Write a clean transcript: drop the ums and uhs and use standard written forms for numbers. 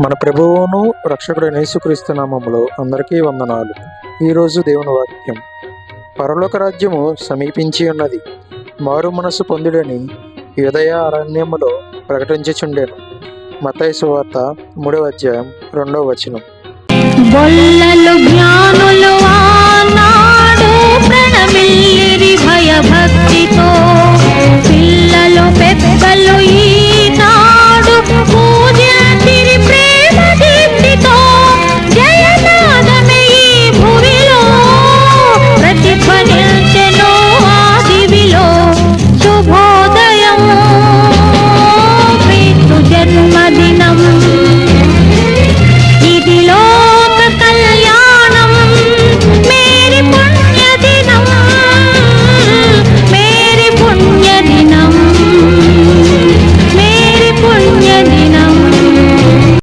మన ప్రభువును రక్షకుడైన యేసుక్రీస్తు నామములో అందరికీ వందనాలు. ఈరోజు దేవుని వాక్యం, పరలోక రాజ్యము సమీపించి ఉన్నది, మారు మనసు పొందుడని యూదయ అరణ్యములో ప్రకటించుచుండెను. మత్తయి సువార్త 3వ అధ్యాయం 2వ వచనం. బొల్లలు జ్ఞానులు ఆనాడు ప్రణమిల్లిరి భయభక్తితో